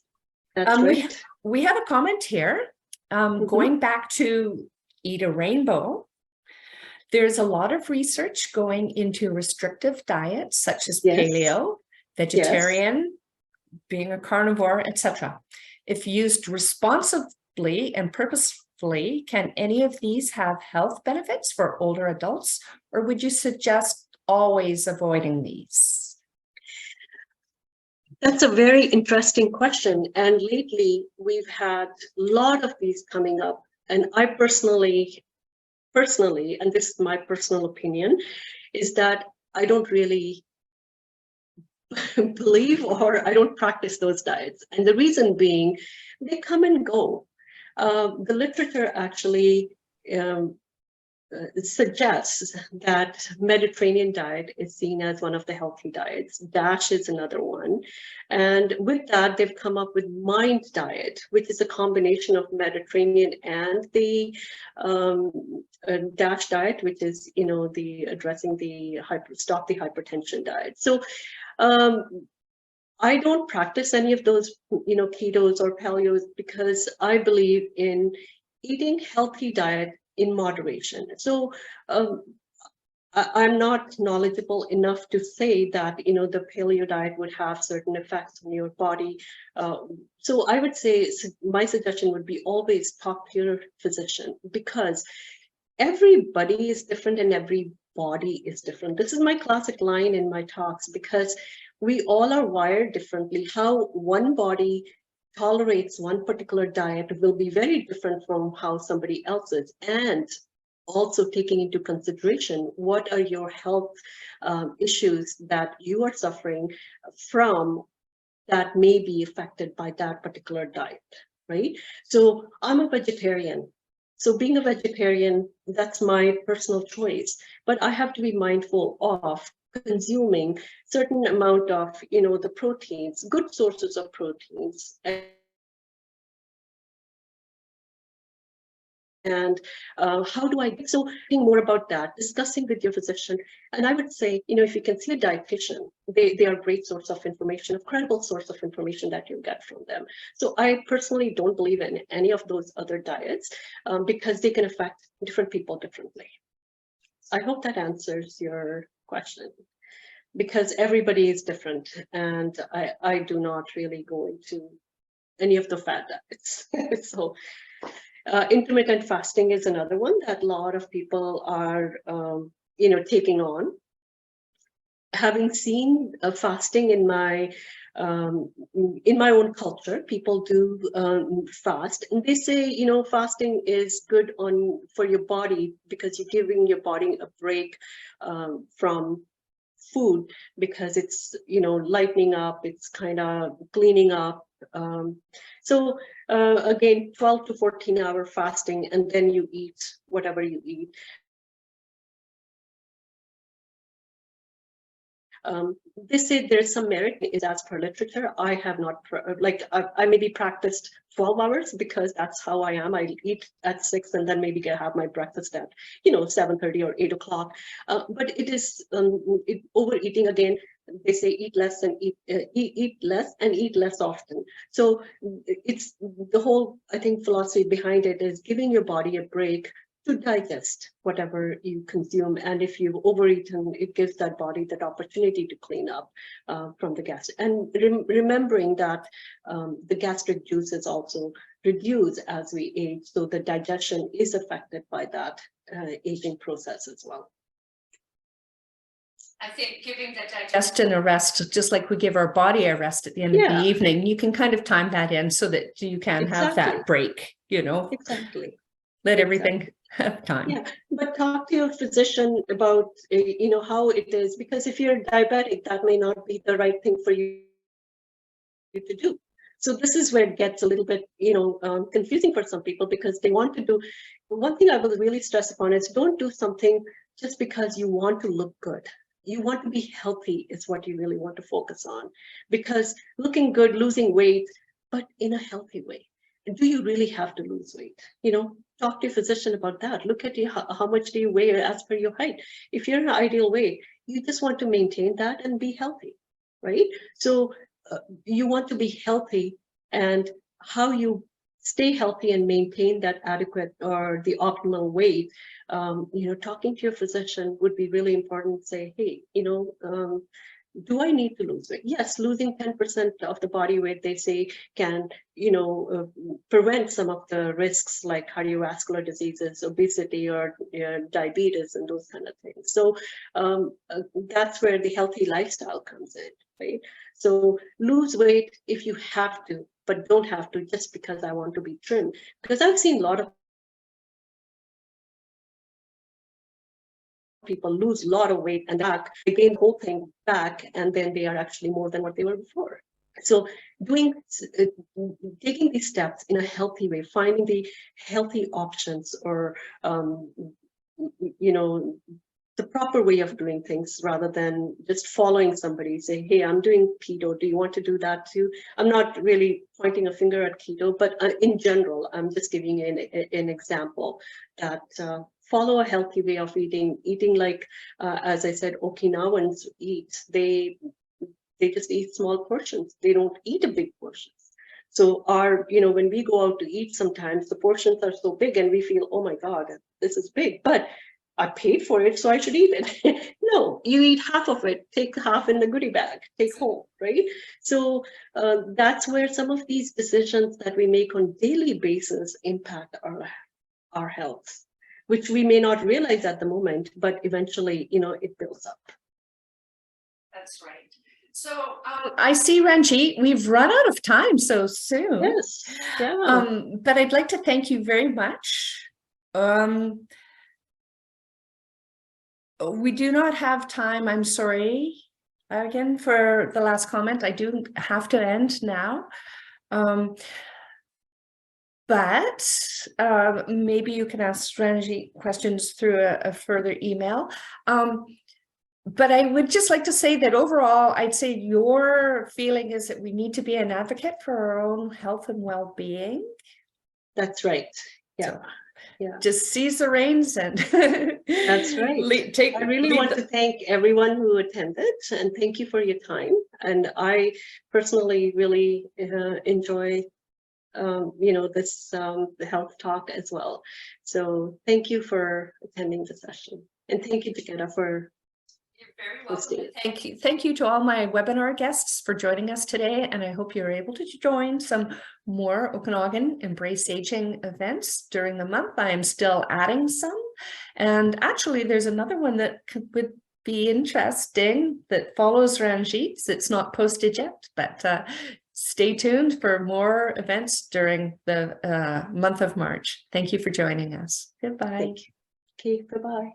That's right. We have a comment here. Going back to Eat a Rainbow, there's a lot of research going into restrictive diets such as paleo, vegetarian, being a carnivore, etc. If used responsibly and purposefully, can any of these have health benefits for older adults, or would you suggest always avoiding these? That's a very interesting question. And lately we've had a lot of these coming up. And I personally, and this is my personal opinion, is that I don't really believe, or I don't practice those diets. And the reason being, they come and go. The literature actually suggests that Mediterranean diet is seen as one of the healthy diets. DASH is another one. And with that, they've come up with MIND diet, which is a combination of Mediterranean and the DASH diet, which is, addressing the stop the hypertension diet. So I don't practice any of those, ketos or paleos, because I believe in eating healthy diet in moderation. So I'm not knowledgeable enough to say that, the paleo diet would have certain effects on your body, So I would say my suggestion would be always talk to your physician, because everybody is different and every body is different. This is my classic line in my talks, because we all are wired differently. How one body tolerates one particular diet will be very different from how somebody else is. And also taking into consideration what are your health issues that you are suffering from that may be affected by that particular diet, right? So I'm a vegetarian. So being a vegetarian, that's my personal choice, but I have to be mindful of consuming certain amount of, the proteins, good sources of proteins, and how do I so think more about that, discussing with your physician. And I would say, if you can see a dietitian, they are a great source of information, a credible source of information that you get from them. So I personally don't believe in any of those other diets, because they can affect different people differently. I hope that answers your question, because everybody is different, and I do not really go into any of the fad diets. So intermittent fasting is another one that a lot of people are, taking on. Having seen fasting in my own culture, people do fast, and they say, fasting is good for your body, because you're giving your body a break from food, because it's lightening up, it's kind of cleaning up. So again, 12 to 14 hour fasting, and then you eat whatever you eat. They say there's some merit is as per literature. I have not, I maybe practiced 12 hours, because that's how I am. I eat at 6 and then maybe have my breakfast at 7:30 or 8 o'clock. But it is overeating again. They say eat less and eat less and eat less often. So it's the whole, I think, philosophy behind it is giving your body a break to digest whatever you consume. And if you've overeaten, it gives that body that opportunity to clean up from the gas. And remembering that the gastric juices also reduce as we age, so the digestion is affected by that aging process as well. I think giving the digestion a rest, just like we give our body a rest at the end of the evening, you can kind of time that in so that you can have that break, Exactly. Let everything have time. Yeah, but talk to your physician about, how it is, because if you're diabetic, that may not be the right thing for you to do. So this is where it gets a little bit, confusing for some people, because they want to do, one thing I will really stress upon is don't do something just because you want to look good. You want to be healthy is what you really want to focus on, because looking good, losing weight, but in a healthy way. Do you really have to lose weight? Talk to your physician about that. Look at how much do you weigh as per your height. If you're in an ideal weight, you just want to maintain that and be healthy, right? So you want to be healthy, and how you stay healthy and maintain that adequate or the optimal weight, talking to your physician would be really important. Say, hey, do I need to lose weight? Yes, losing 10% of the body weight, they say, can, prevent some of the risks like cardiovascular diseases, obesity, or diabetes, and those kind of things. So that's where the healthy lifestyle comes in, right? So lose weight if you have to, but don't have to just because I want to be trim. Because I've seen a lot of people lose a lot of weight and they gain the whole thing back, and then they are actually more than what they were before. So taking these steps in a healthy way, finding the healthy options, or the proper way of doing things, rather than just following somebody, say, hey, I'm doing keto, do you want to do that too? I'm not really pointing a finger at keto, but in general, I'm just giving you an example that follow a healthy way of eating like, as I said, Okinawans eat. They just eat small portions. They don't eat a big portions. So when we go out to eat, sometimes the portions are so big and we feel, oh my God, this is big. But I paid for it, so I should eat it. No, you eat half of it, take half in the goodie bag, take home, right? So that's where some of these decisions that we make on daily basis impact our health, which we may not realize at the moment, but eventually, it builds up. That's right. So I see, Ranjit, we've run out of time so soon. Yes, yeah. But I'd like to thank you very much. We do not have time, I'm sorry, again, for the last comment. I do have to end now. But maybe you can ask Ranjit questions through a further email. But I would just like to say that overall, I'd say your feeling is that we need to be an advocate for our own health and well-being. That's right. Yeah. So, yeah. Just seize the reins and that's right. I really want to thank everyone who attended, and thank you for your time. And I personally really enjoy this the health talk as well. So thank you for attending the session, and thank you, Jaquetta, for You're very welcome. Thank you to all my webinar guests for joining us today, and I hope you're able to join some more Okanagan Embrace Aging events during the month. I am still adding some, and actually there's another one that would be interesting that follows Ranjit's. It's not posted yet, but stay tuned for more events during the month of March. Thank you for joining us. Goodbye. Okay, bye-bye.